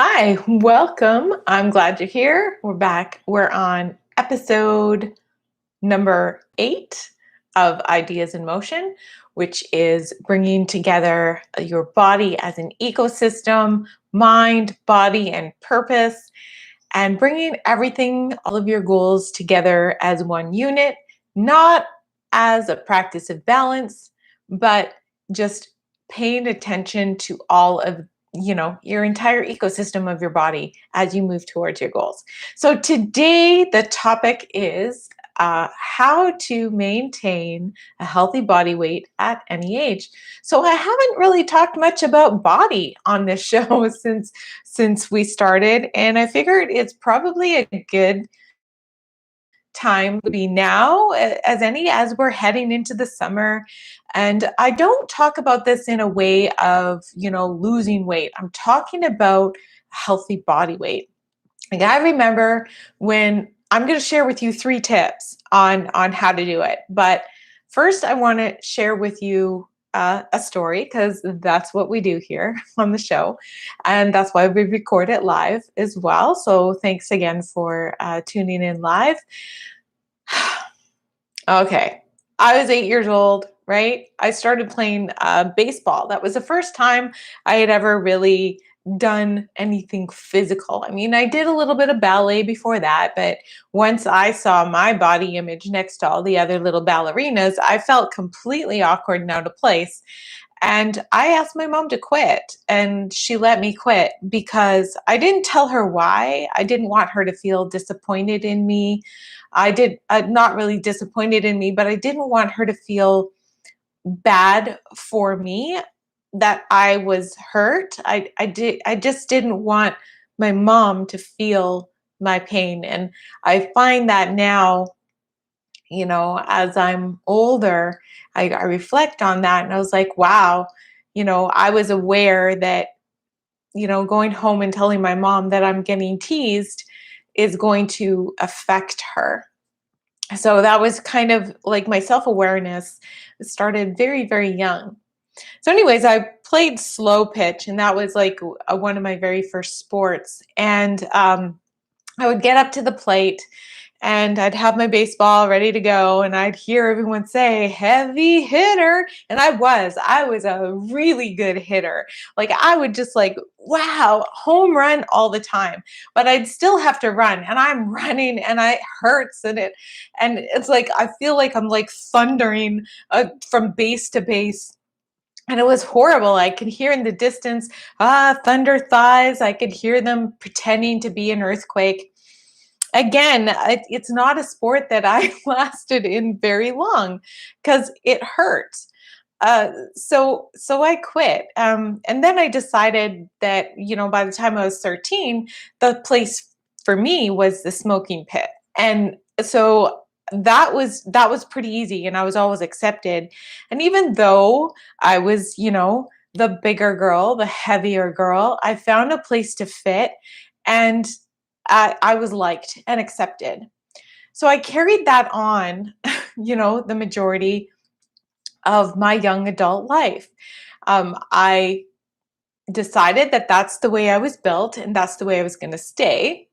Hi, welcome. I'm glad you're here. We're back. We're on episode number 8 of Ideas in Motion, which is bringing together your body as an ecosystem, mind, body, and purpose, and bringing everything, all of your goals together as one unit, not as a practice of balance, but just paying attention to all of your entire ecosystem of your body as you move towards your goals. So today the topic is how to maintain a healthy body weight at any age. So I haven't really talked much about body on this show since we started, and I figured it's probably a good time to be now as any as we're heading into the summer. And I don't talk about this in a way of losing weight. I'm talking about healthy body weight. Like, I remember when I'm going to share with you 3 tips on how to do it. But first, I want to share with you a story, because that's what we do here on the show, and that's why we record it live as well. So thanks again for tuning in live. Okay, I was 8 years old, right? I started playing baseball. That was the first time I had ever really done anything physical. I mean, I did a little bit of ballet before that, but once I saw my body image next to all the other little ballerinas, I felt completely awkward and out of place. And I asked my mom to quit, and she let me quit because I didn't tell her why. I didn't want her to feel disappointed in me. Not really disappointed in me, but I didn't want her to feel bad for me, that I was hurt. I just didn't want my mom to feel my pain. And I find that now, as I'm older, I reflect on that, and I was like, wow, I was aware that, going home and telling my mom that I'm getting teased is going to affect her. So that was kind of like my self-awareness started very, very young. So, anyways, I played slow pitch, and that was like one of my very first sports. And I would get up to the plate, and I'd have my baseball ready to go, and I'd hear everyone say, "Heavy hitter." And I was a really good hitter. Like, I would just like, wow, home run all the time. But I'd still have to run, and I'm running, and it hurts, and it's like I feel like I'm like thundering from base to base. And it was horrible. I could hear in the distance, thunder thighs. I could hear them pretending to be an earthquake. Again, it's not a sport that I lasted in very long because it hurts. So I quit. And then I decided that, by the time I was 13, the place for me was the smoking pit. And so that was pretty easy, and I was always accepted. And even though I was, the bigger girl, the heavier girl, I found a place to fit, and I was liked and accepted. So I carried that on, the majority of my young adult life. I decided that that's the way I was built, and that's the way I was going to stay.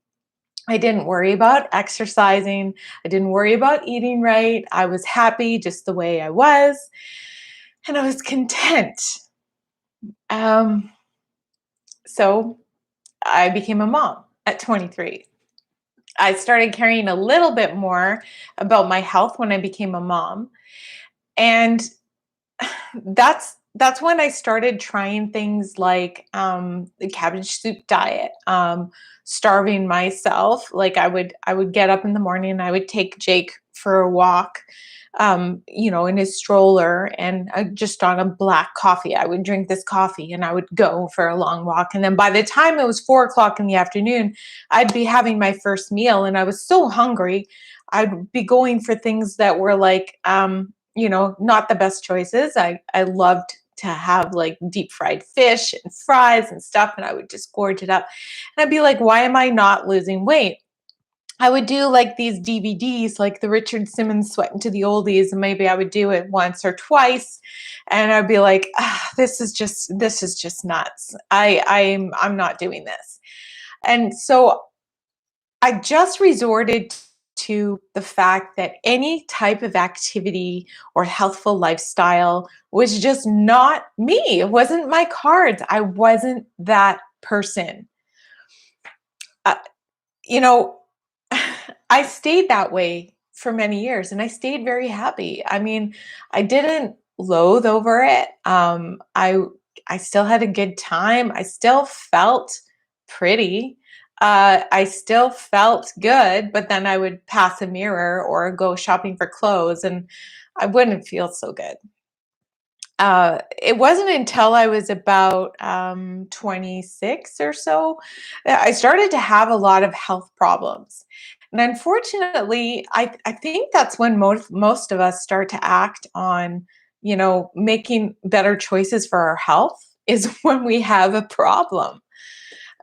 I didn't worry about exercising. I didn't worry about eating right. I was happy just the way I was, and I was content. Um, so I became a mom at 23. I started caring a little bit more about my health when I became a mom. And that's when I started trying things like the cabbage soup diet, starving myself. Like, I would get up in the morning and I would take Jake for a walk, in his stroller, and just on a black coffee. I would drink this coffee and I would go for a long walk. And then by the time it was 4 o'clock in the afternoon, I'd be having my first meal, and I was so hungry. I'd be going for things that were like, not the best choices. I loved to have like deep fried fish and fries and stuff, and I would just gorge it up. And I'd be like, why am I not losing weight? I would do like these DVDs, like the Richard Simmons Sweating to the Oldies, and maybe I would do it once or twice, and I'd be like, this is just nuts. I'm not doing this. And so I just resorted to the fact that any type of activity or healthful lifestyle was just not me. It wasn't my cards. I wasn't that person. Uh, you know, I stayed that way for many years and I stayed very happy. I mean, I didn't loathe over it. I still had a good time. I still felt pretty. I still felt good, but then I would pass a mirror or go shopping for clothes and I wouldn't feel so good. It wasn't until I was about 26 or so that I started to have a lot of health problems. And unfortunately, I think that's when most of us start to act on, making better choices for our health is when we have a problem.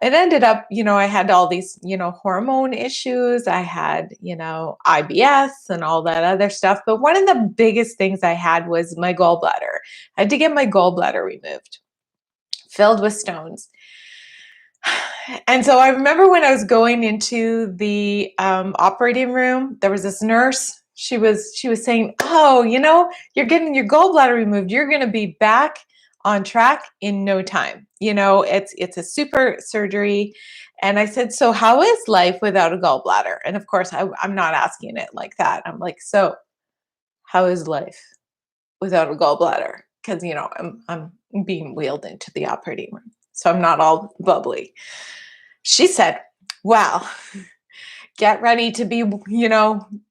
It ended up, I had all these, hormone issues. I had, IBS and all that other stuff. But one of the biggest things I had was my gallbladder. I had to get my gallbladder removed, filled with stones. And so I remember when I was going into the operating room, there was this nurse. She was saying, "Oh, you're getting your gallbladder removed. You're going to be back on track in no time. It's a super surgery." And I said, "So how is life without a gallbladder?" And of course, I'm not asking it like that. I'm like, "So how is life without a gallbladder?" Because I'm being wheeled into the operating room, so I'm not all bubbly. She said, "Well, get ready to be,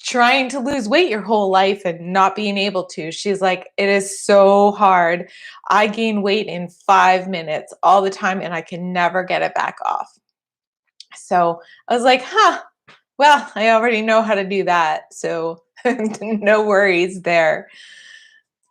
trying to lose weight your whole life and not being able to." She's like, "It is so hard. I gain weight in 5 minutes all the time and I can never get it back off." So I was like, huh, well, I already know how to do that. So no worries there.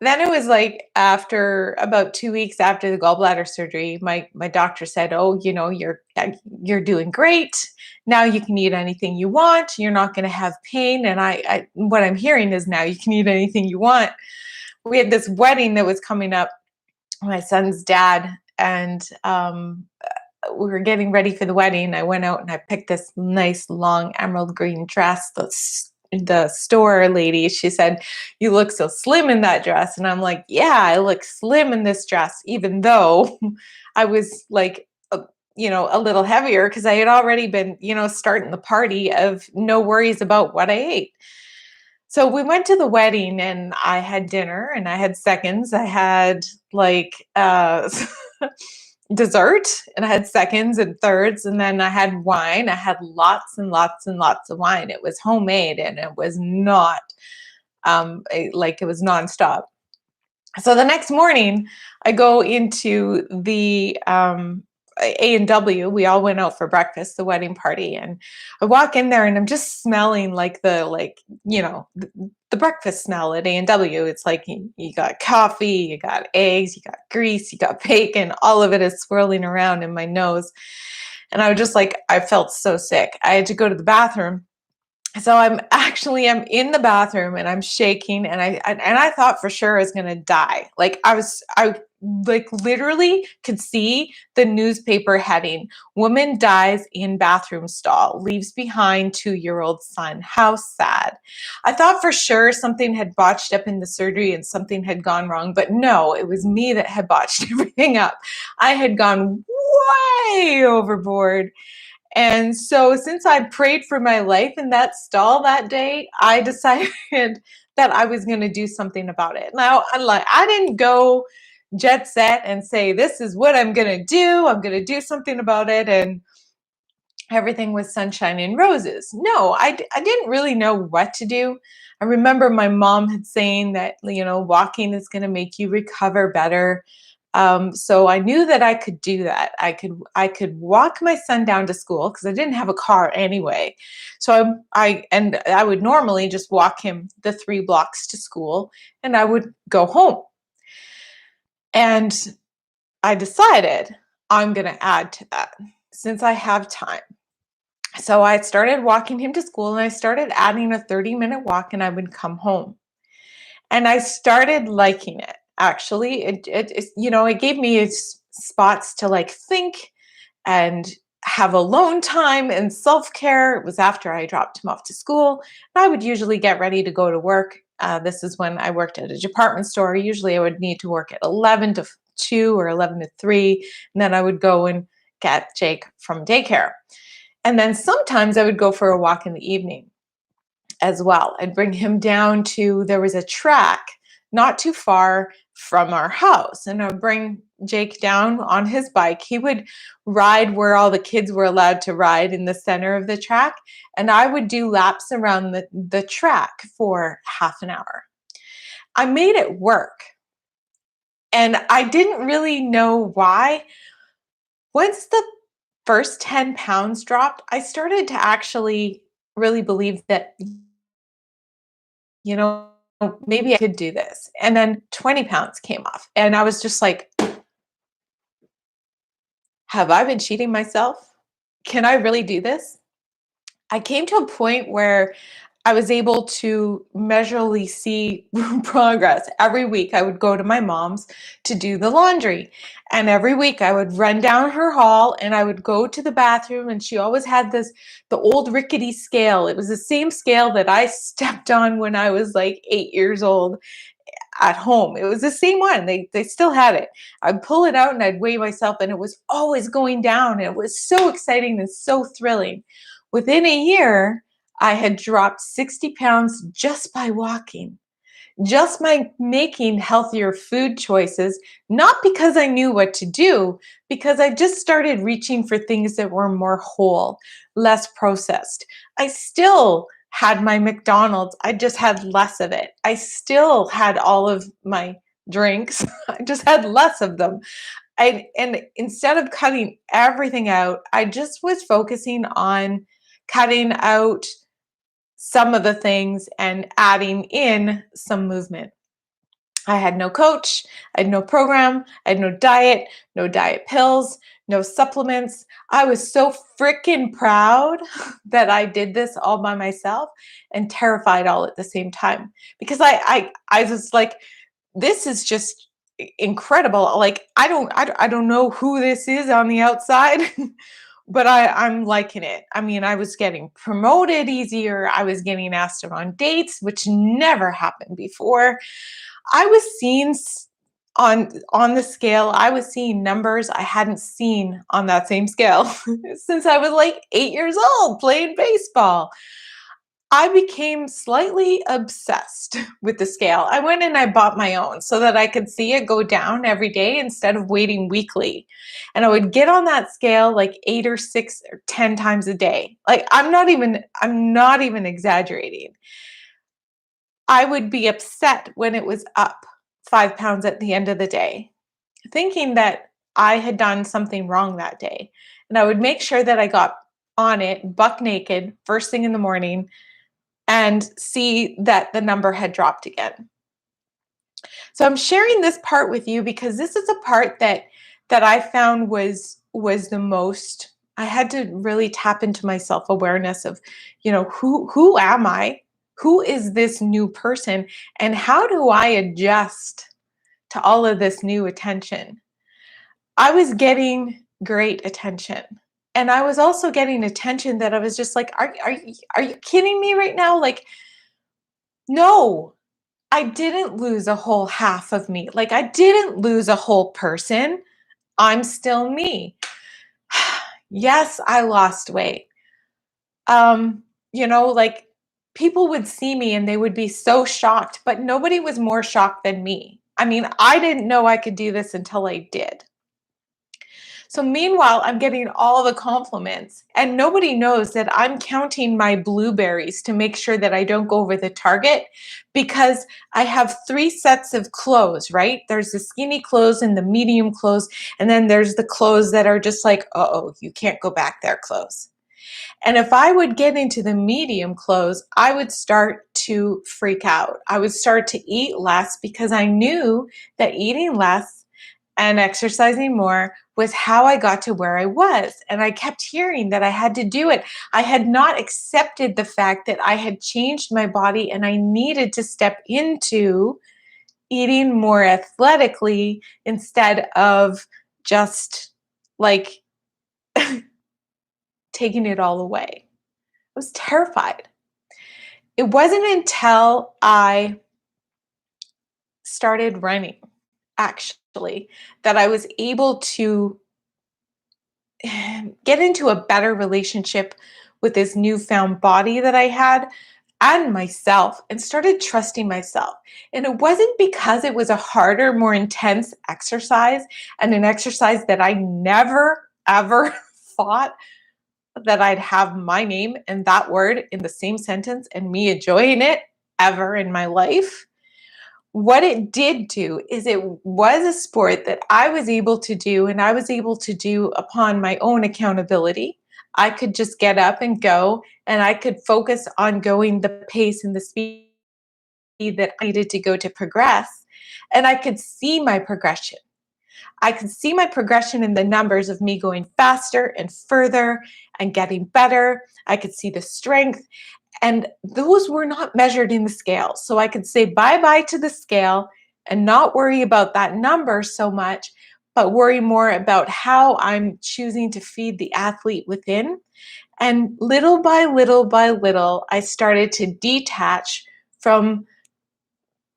Then it was like after about 2 weeks after the gallbladder surgery, my doctor said, "Oh, you're doing great. Now you can eat anything you want. You're not going to have pain." And I what I'm hearing is now you can eat anything you want. We had this wedding that was coming up, my son's dad, and we were getting ready for the wedding. I went out and I picked this nice long emerald green dress. The store lady, she said, "You look so slim in that dress." And I'm like, "Yeah, I look slim in this dress," even though I was like, a little heavier because I had already been, starting the party of no worries about what I ate. So we went to the wedding and I had dinner and I had seconds. I had like dessert and I had seconds and thirds, and then I had wine. I had lots and lots and lots of wine. It was homemade and it was not like it was nonstop. So the next morning, I go into the A&W. We all went out for breakfast, the wedding party, and I walk in there and I'm just smelling like the breakfast smell at A&W. It's like you got coffee, you got eggs, you got grease, you got bacon. All of it is swirling around in my nose, and I was just like, I felt so sick. I had to go to the bathroom. So I'm in the bathroom and I'm shaking and I thought for sure I was going to die. Like I like literally could see the newspaper heading: "Woman dies in bathroom stall, leaves behind 2-year-old son. How sad." I thought for sure something had botched up in the surgery and something had gone wrong, but no, it was me that had botched everything up. I had gone way overboard, and so, since I prayed for my life in that stall that day, I decided that I was going to do something about it. Now, I didn't go jet set and say, "This is what I'm going to do. I'm going to do something about it." And everything was sunshine and roses. No, I didn't really know what to do. I remember my mom had saying that, walking is going to make you recover better. So I knew that I could do that. I could walk my son down to school because I didn't have a car anyway. So I would normally just walk him the 3 blocks to school, and I would go home. And I decided I'm going to add to that since I have time. So I started walking him to school, and I started adding a 30-minute walk, and I would come home. And I started liking it. Actually, it gave me spots to like think and have alone time and self-care. It was after I dropped him off to school. And I would usually get ready to go to work. This is when I worked at a department store. Usually I would need to work at 11 to 2 or 11 to 3. And then I would go and get Jake from daycare. And then sometimes I would go for a walk in the evening as well. I'd bring him down to, there was a track not too far from our house, and I'd bring Jake down on his bike. He would ride where all the kids were allowed to ride in the center of the track, and I would do laps around the track for half an hour. I made it work, and I didn't really know why. Once the first 10 pounds dropped, I started to actually really believe that, you know, maybe I could do this. And then 20 pounds came off. And I was just like, have I been cheating myself? Can I really do this? I came to a point where I was able to measurably see progress. Every week I would go to my mom's to do the laundry. And every week I would run down her hall and I would go to the bathroom, and she always had the old rickety scale. It was the same scale that I stepped on when I was like 8 years old at home. It was the same one. They still had it. I'd pull it out and I'd weigh myself, and it was always going down. And it was so exciting and so thrilling. Within a year, I had dropped 60 pounds just by walking, just by making healthier food choices, not because I knew what to do, because I just started reaching for things that were more whole, less processed. I still had my McDonald's, I just had less of it. I still had all of my drinks, I just had less of them. And instead of cutting everything out, I just was focusing on cutting out some of the things and adding in some movement. I had no coach, I had no program, I had no diet pills, no supplements. I was so freaking proud that I did this all by myself, and terrified all at the same time, because I was like, this is just incredible. Like I don't know who this is on the outside, but I'm liking it. I mean, I was getting promoted easier. I was getting asked on dates, which never happened before. I was seeing on the scale, I was seeing numbers I hadn't seen on that same scale since I was like 8 years old playing baseball. I became slightly obsessed with the scale. I went and I bought my own so that I could see it go down every day instead of waiting weekly. And I would get on that scale like 8 or 6 or 10 times a day. Like I'm not even exaggerating. I would be upset when it was up 5 pounds at the end of the day, thinking that I had done something wrong that day. And I would make sure that I got on it buck naked first thing in the morning and see that the number had dropped again. So I'm sharing this part with you because this is a part that I found was the most. I had to really tap into my self-awareness of, who am I? Who is this new person? And how do I adjust to all of this new attention? I was getting great attention. And I was also getting attention that I was just like, are you kidding me right now? Like, no, I didn't lose a whole half of me. Like, I didn't lose a whole person. I'm still me. Yes, I lost weight. Like, people would see me and they would be so shocked, but nobody was more shocked than me. I mean, I didn't know I could do this until I did. So meanwhile, I'm getting all the compliments, and nobody knows that I'm counting my blueberries to make sure that I don't go over the target, because I have 3 sets of clothes, right? There's the skinny clothes and the medium clothes, and then there's the clothes that are just like, uh-oh, you can't go back there clothes. And if I would get into the medium clothes, I would start to freak out. I would start to eat less, because I knew that eating less and exercising more was how I got to where I was. And I kept hearing that I had to do it. I had not accepted the fact that I had changed my body and I needed to step into eating more athletically instead of just like taking it all away. I was terrified. It wasn't until I started running, actually, that I was able to get into a better relationship with this newfound body that I had and myself, and started trusting myself. And it wasn't because it was a harder, more intense exercise, and an exercise that I never, ever thought that I'd have my name and that word in the same sentence and me enjoying it ever in my life. What it did do is it was a sport that I was able to do, and I was able to do upon my own accountability. I could just get up and go, and I could focus on going the pace and the speed that I needed to go to progress. And I could see my progression. I could see my progression in the numbers of me going faster and further and getting better. I could see the strength. And those were not measured in the scale. So I could say bye bye to the scale and not worry about that number so much, but worry more about how I'm choosing to feed the athlete within. And little by little by little, I started to detach from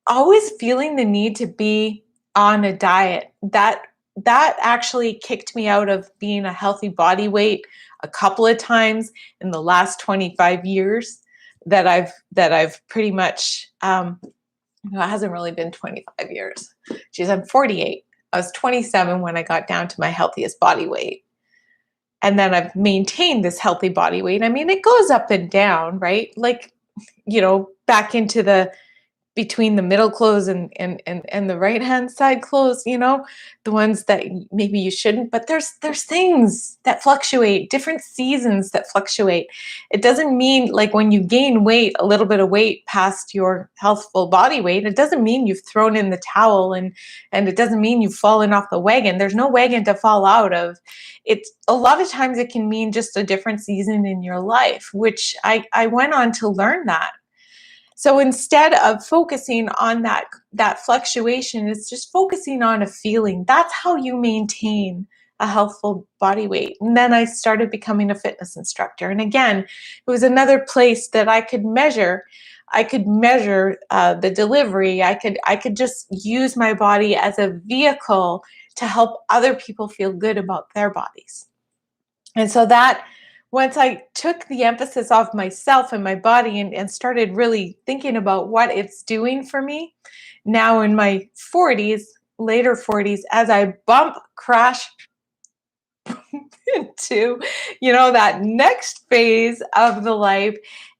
always feeling the need to be on a diet. That actually kicked me out of being a healthy body weight a couple of times in the last 25 years that I've pretty much it hasn't really been 25 years. Geez, I'm 48. I was 27 when I got down to my healthiest body weight. And then I've maintained this healthy body weight. I mean, it goes up and down, right? Like, back into the between the middle clothes and the right hand side clothes, the ones that maybe you shouldn't, but there's things that fluctuate, different seasons that fluctuate. It doesn't mean like when you gain weight, a little bit of weight past your healthful body weight, it doesn't mean you've thrown in the towel, and it doesn't mean you've fallen off the wagon. There's no wagon to fall out of. It's a lot of times it can mean just a different season in your life, which I went on to learn that. So instead of focusing on that fluctuation, it's just focusing on a feeling. That's how you maintain a healthful body weight. And then I started becoming a fitness instructor. And again, it was another place that I could measure. I could measure the delivery. I could just use my body as a vehicle to help other people feel good about their bodies. And so that once I took the emphasis off myself and my body and started really thinking about what it's doing for me now in my 40s, later 40s, as I crash into, that next phase of the life,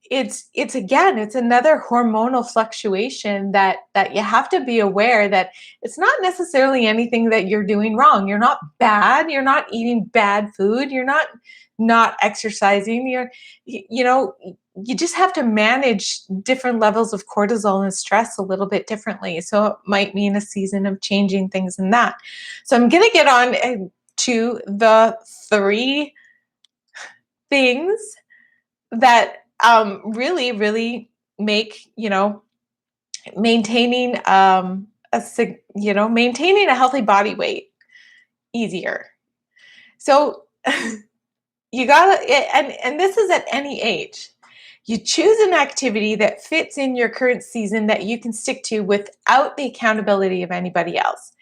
it's again, it's another hormonal fluctuation that you have to be aware that it's not necessarily anything that you're doing wrong. You're not bad. You're not eating bad food. You're not exercising. You just have to manage different levels of cortisol and stress a little bit differently. So it might mean a season of changing things in that. So I'm going to get on to the 3 things that really, really make maintaining maintaining a healthy body weight easier. So you gotta, and this is at any age. You choose an activity that fits in your current season that you can stick to without the accountability of anybody else.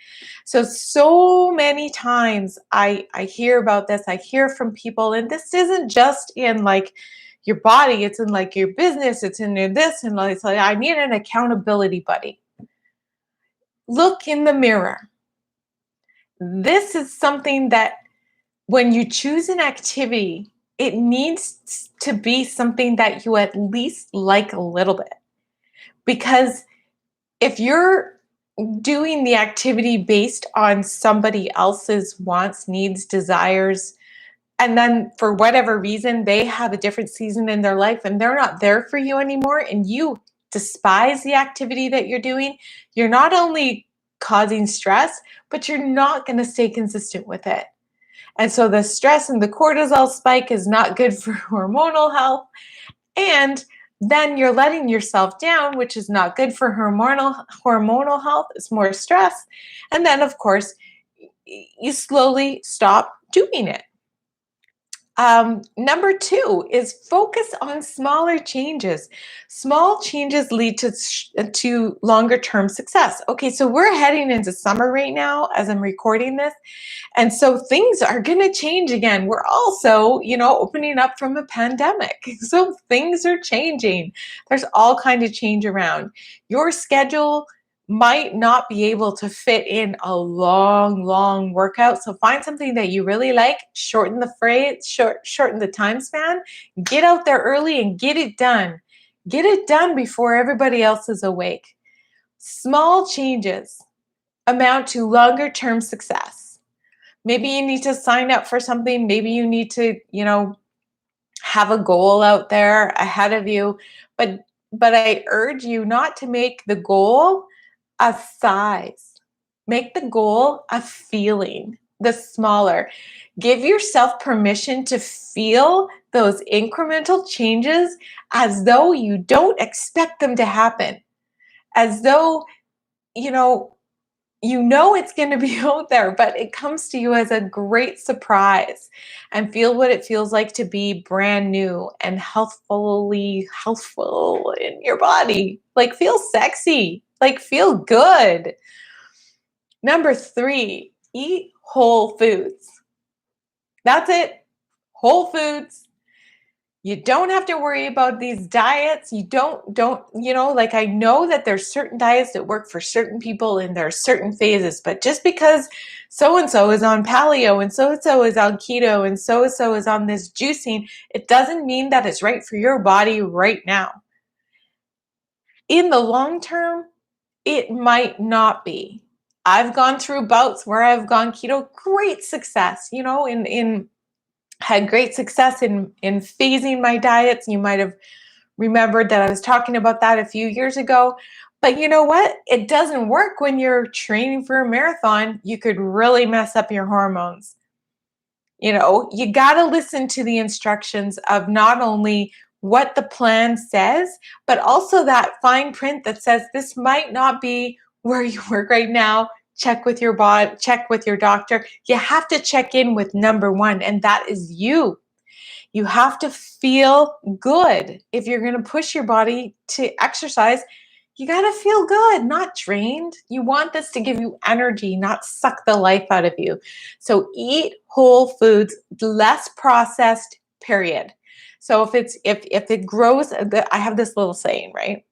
So many times I hear about this. I hear from people, and this isn't just in like your body, it's in like your business, it's in this, and it's like, I need an accountability buddy. Look in the mirror. This is something that when you choose an activity, it needs to be something that you at least like a little bit. Because if you're doing the activity based on somebody else's wants, needs, desires, and then for whatever reason, they have a different season in their life and they're not there for you anymore, and you despise the activity that you're doing, you're not only causing stress, but you're not going to stay consistent with it. And so the stress and the cortisol spike is not good for hormonal health. And then you're letting yourself down, which is not good for hormonal health. It's more stress. And then, of course, you slowly stop doing it. Number two is focus on smaller changes. Small changes lead to longer term success. Okay, so we're heading into summer right now as I'm recording this. And so things are going to change again. We're also, opening up from a pandemic. So things are changing. There's all kinds of change around. Your schedule might not be able to fit in a long workout. So find something that you really like, shorten the time span, get out there early and get it done. Get it done before everybody else is awake. Small changes amount to longer term success. Maybe you need to sign up for something. Maybe you need to, have a goal out there ahead of you. But I urge you not to make the goal a size. Make the goal a feeling, the smaller. Give yourself permission to feel those incremental changes as though you don't expect them to happen, as though, you know, it's going to be out there, but it comes to you as a great surprise, and feel what it feels like to be brand new and healthful in your body. Like, feel sexy, like, feel good. Number three, eat whole foods. That's it. Whole foods. You don't have to worry about these diets. You don't, like, I know that there's certain diets that work for certain people and there are certain phases, but just because so-and-so is on paleo and so-and-so is on keto and so-and-so is on this juicing, it doesn't mean that it's right for your body right now. In the long term, it might not be. I've gone through bouts where I've gone keto, great success, in had great success in phasing my diets. You might have remembered that I was talking about that a few years ago. But you know what? It doesn't work when you're training for a marathon. You could really mess up your hormones. You got to listen to the instructions of not only what the plan says, but also that fine print that says this might not be where you work right now. Check with your body, check with your doctor. You have to check in with number one, and that is you. You have to feel good. If you're going to push your body to exercise, you got to feel good, not drained. You want this to give you energy, not suck the life out of you. So eat whole foods, less processed, period. So if it grows, I have this little saying, right?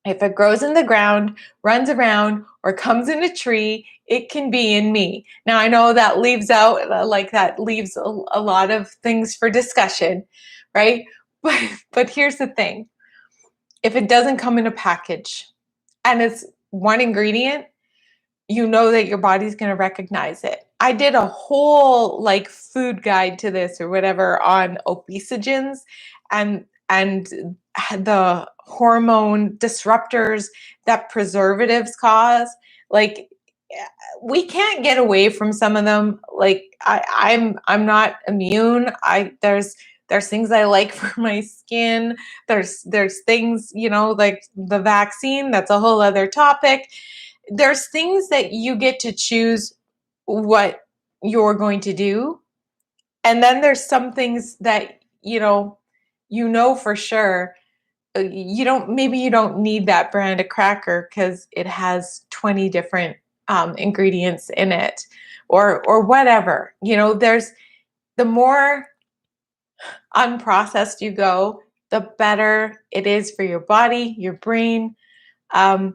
If it grows in the ground, runs around, or comes in a tree, it can be in me. Now, I know that leaves a lot of things for discussion, right? But here's the thing. If it doesn't come in a package and it's one ingredient, you know that your body's going to recognize it. I did a whole food guide to this or whatever on obesogens and the hormone disruptors that preservatives cause. Like, we can't get away from some of them. Like, I'm not immune. There's things I like for my skin. There's things, like the vaccine, that's a whole other topic. There's things that you get to choose what you're going to do. And then there's some things that, for sure, maybe you don't need that brand of cracker because it has 20 different ingredients in it, or whatever. There's, the more unprocessed you go, the better it is for your body, your brain, and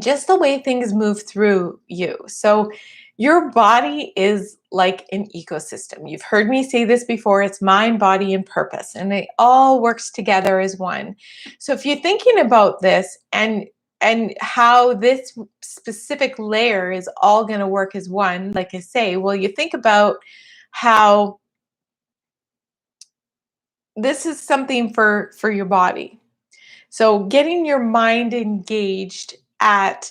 just the way things move through you. So your body is like an ecosystem. You've heard me say this before. It's mind, body, and purpose, and it all works together as one. So if you're thinking about this and how this specific layer is all going to work as one, like I say, well, you think about how this is something for your body. So getting your mind engaged at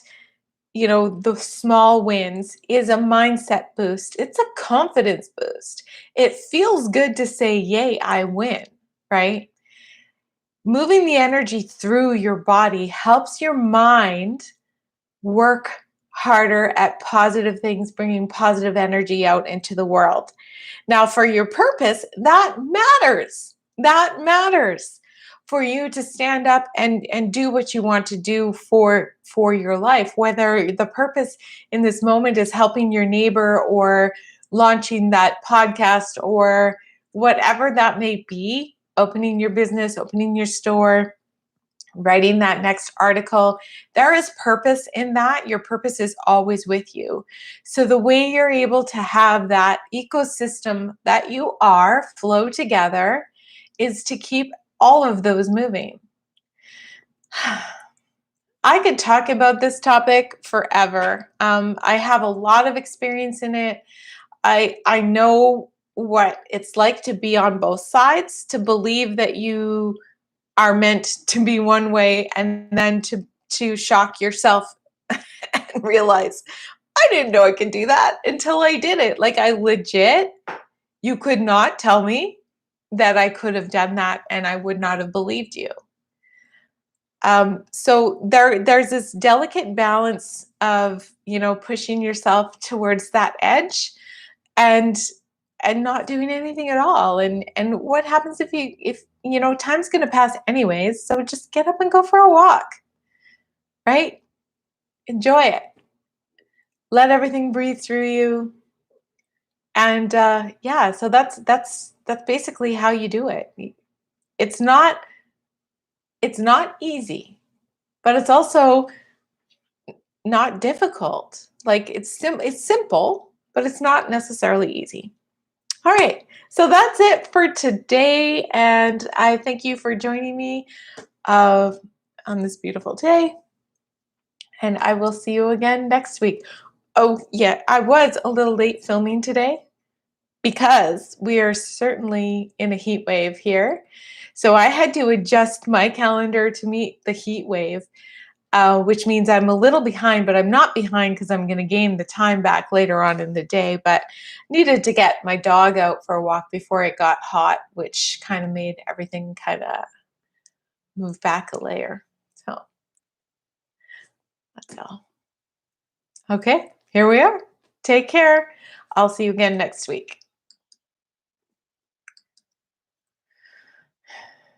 the small wins is a mindset boost. It's a confidence boost. It feels good to say, yay, I win, right? Moving the energy through your body helps your mind work harder at positive things, bringing positive energy out into the world. Now, for your purpose, that matters. That matters for you to stand up and do what you want to do for your life. Whether the purpose in this moment is helping your neighbor or launching that podcast or whatever that may be, opening your business, opening your store, writing that next article. There is purpose in that. Your purpose is always with you. So the way you're able to have that ecosystem that you are flow together is to keep all of those moving. I could talk about this topic forever. I have a lot of experience in it. I know what it's like to be on both sides, to believe that you are meant to be one way, and then to shock yourself and realize I didn't know I could do that until I did it. Like, I legit, you could not tell me that I could have done that and I would not have believed you. So there's this delicate balance of pushing yourself towards that edge and not doing anything at all. And what happens if time's going to pass anyways, so just get up and go for a walk, right? Enjoy it. Let everything breathe through you. And yeah, so that's basically how you do it. It's not it's not easy, but it's also not difficult. Like, it's simple, but it's not necessarily easy. All right. So that's it for today. And I thank you for joining me on this beautiful day. And I will see you again next week. Oh, yeah. I was a little late filming today because we are certainly in a heat wave here. So I had to adjust my calendar to meet the heat wave. Which means I'm a little behind, but I'm not behind because I'm going to gain the time back later on in the day. But needed to get my dog out for a walk before it got hot, which kind of made everything kind of move back a layer. So that's all. Okay, here we are. Take care. I'll see you again next week.